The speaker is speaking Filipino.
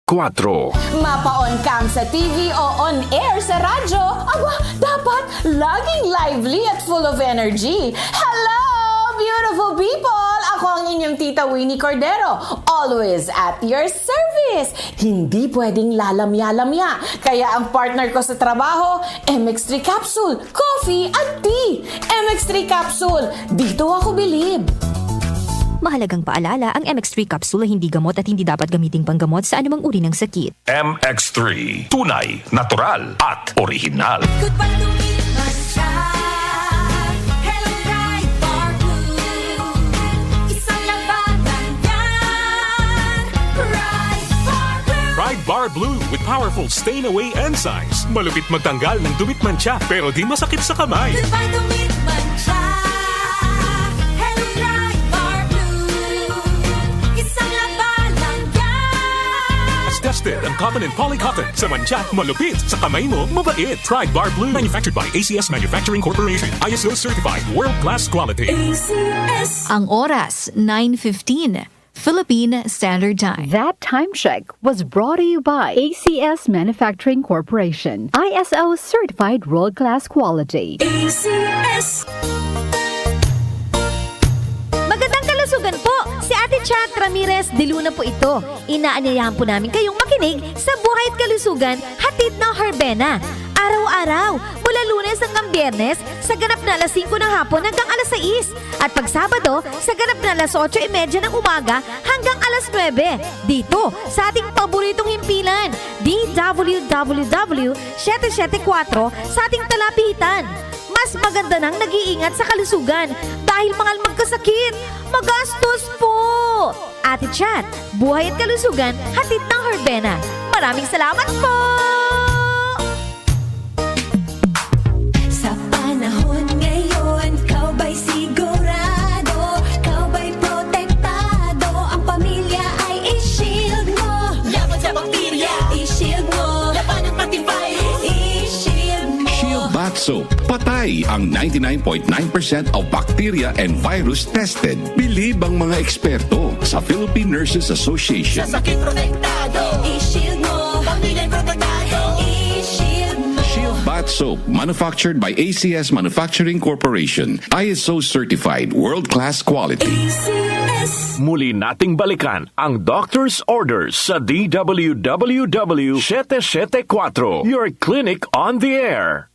Mapa-on cam sa TV o on-air sa radyo, aba, dapat laging lively at full of energy. Hello, beautiful people! Ako ang inyong tita Winnie Cordero, always at your service. Hindi pwedeng lalamya-lamya, kaya ang partner ko sa trabaho, MX3 Capsule, coffee at tea. MX3 Capsule, dito ako bilib. Mahalagang paalala, ang MX3 capsule ay hindi gamot at hindi dapat gamiting panggamot sa anumang uri ng sakit. MX3, tunay, natural at original. Goodbye to me, Hello, Ride Bar Blue. Isang labanan yan. Ride Bar Blue. Ride Bar Blue with powerful stain-away enzymes. Malupit magtanggal ng dumit mancha pero di masakit sa kamay. Goodbye to me, Hello, Ride Bar Blue. Isang labanan yan. As tested ang cotton and polycotton. Sa mancha, malupit. Sa kamay mo, mabait. Ride Bar Blue. Manufactured by ACS Manufacturing Corporation. ISO certified. World-class quality. ACS. Ang oras, 9:15. Philippine Standard Time. That time check was brought to you by ACS Manufacturing Corporation. ISO certified world-class quality. ACS. Magandang kalusugan po! Si Ate Chat Ramirez de Luna po ito. Inaanyayahan po namin kayong makinig sa Buhay at Kalusugan, hatid ng Herbena. Araw-araw, mula Lunes hanggang Biyernes, sa ganap na alas 5 ng hapon hanggang alas 6. At pag Sabado, sa ganap na alas 8:30 ng umaga hanggang alas 9. Dito, sa ating paboritong himpilan, DWWW 774 sa ating talapitan. Mas maganda nang nag-iingat sa kalusugan dahil mahal magkasakit. Magastos po! Ate Chat, Buhay at Kalusugan, hatid ng Herbena. Maraming salamat po! Sa panahon ngayon, kau ba'y sigurado? Kau ba'y protektado? Ang pamilya ay i-shield mo. Laban sa bakterya, i-shield mo. Laban ng antivirus, i-shield mo. Shield Bath Soap. Patay ang 99.9% of bacteria and virus tested. Bilib ang mga eksperto sa Philippine Nurses Association. Sa sakit protektado, i-shield mo. Pamilya protektado, i-shield mo. Shield Bath Soap, manufactured by ACS Manufacturing Corporation. ISO certified, world-class quality. ACS. Muli nating balikan ang doctor's orders sa DWWW 774, your clinic on the air.